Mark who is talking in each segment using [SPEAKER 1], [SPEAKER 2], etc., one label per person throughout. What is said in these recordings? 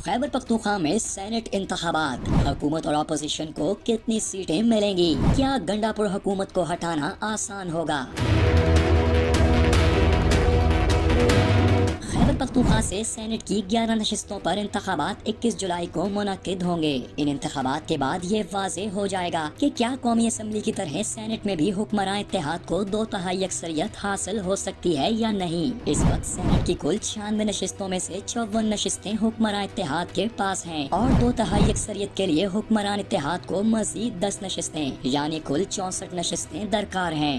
[SPEAKER 1] खैबर पख्तूनख्वा में सेनेट इंतखाबात, हुकूमत और अपोजिशन को कितनी सीटें मिलेंगी? क्या गंडापुर हुकूमत को हटाना आसान होगा? खैबर पख्तूनख्वा से सेनेट की 11 नशिस्तों पर इंतखाबात 21 जुलाई को मुनक्किद होंगे। इन इंतखाबात के बाद ये वाज़ेह हो जाएगा कि क्या कौमी असम्बली की तरह सेनेट में भी हुक्मरान इत्तेहाद को 2/3 अक्सरियत हासिल हो सकती है या नहीं। इस वक्त सेनेट की कुल 96 नशिस्तों में से 54 नशिस्तें हुक्मरान इत्तेहाद के पास हैं और 2/3 अक्सरियत के लिए हुक्मरान इत्तेहाद को मजीद 10 नशिस्तें यानी कुल 64 नशिस्तें दरकार हैं।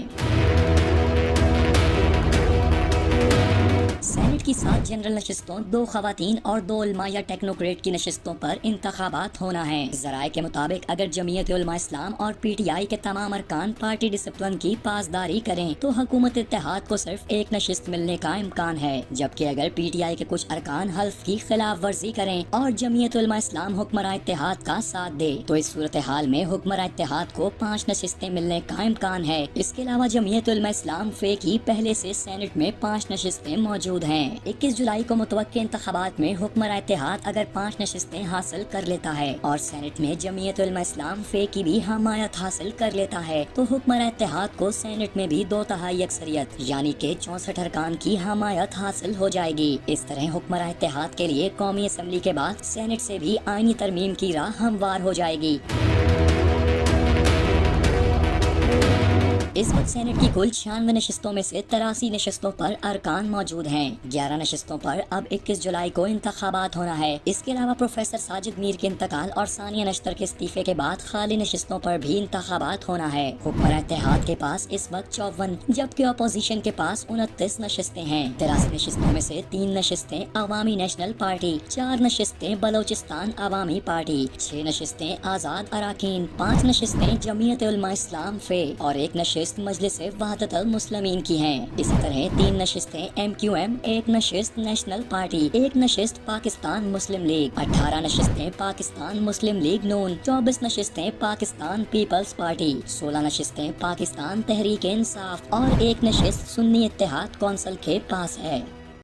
[SPEAKER 1] सेनेट की 7 जनरल नशिस्तों, 2 खवातीन और 2 उलमा या टेक्नोक्रेट की नशिस्तों पर इंतखाबात होना है। ज़राए के मुताबिक अगर जमीयत उलमा इस्लाम और PTI के तमाम अरकान पार्टी डिसिप्लिन की पासदारी करें तो हुकूमत इत्तेहाद को सिर्फ 1 नशिस्त मिलने का इम्कान है, जबकि अगर PTI के कुछ अरकान हल्फ की खिलाफ वर्जी करें और जमीयत उलमा इस्लाम हुक्मरान इत्तेहाद का साथ दे तो इस सूरत हाल में हुक्मरान इत्तेहाद को 5 नशिस्तें मिलने का इम्कान है। इसके अलावा जमीयत उलमा इस्लाम फे की पहले से सेनेट में 5 नशिस्तें मौजूद हैं। 21 जुलाई को मुतवक्के इंतखाबात में हुक्मरान इत्तेहाद अगर 5 नशिस्तें हासिल कर लेता है और सेनेट में जमीयत उलमा इस्लाम फे की भी हमायत हासिल कर लेता है तो हुक्मरान इत्तेहाद को सेनेट में भी 2/3 अक्सरियत यानी के 64 अरकान की हमायत हासिल हो जाएगी। इस तरह हुक्मरान इत्तेहाद के लिए कौमी असम्बली के बाद सेनेट से भी आईनी तरमीम की राह हमवार हो जाएगी। इस वक्त सेनेट की कुल 96 नशिस्तों में से 83 नशिस्तों पर अरकान मौजूद हैं। 11 नशिस्तों पर अब 21 जुलाई को इंतखाबात होना है। इसके अलावा प्रोफेसर साजिद मीर के इंतकाल और सानिया नश्तर के इस्तीफे के बाद खाली नशिस्तों पर भी इंतखाबात होना है। हुक्मरान इत्तेहाद के पास इस वक्त 54 जबकि अपोजिशन के पास 29 नशिस्तें हैं। 83 नशिस्तों में से 3 नशिस्तें अवामी नेशनल पार्टी, 4 नशिस्तें बलोचिस्तान अवामी पार्टी, 6 नशिस्तें आज़ाद अराकीन, 5 नशिस्तें जमीयत उलमा इस्लाम फे और 1 नशिस्त मजलिस वहदतुल मुस्लिमीन की हैं। इसी तरह 3 नशिस्तें MQM, 1 नशिस्त नेशनल पार्टी, 1 नशिस्त पाकिस्तान मुस्लिम लीग, 18 नशिस्तें पाकिस्तान मुस्लिम लीग नून, 24 नशिस्तें पाकिस्तान पीपल्स पार्टी, 16 नशिस्तें पाकिस्तान तहरीक इंसाफ और 1 नशिस्त सुन्नी इत्तेहाद कौंसिल के पास है।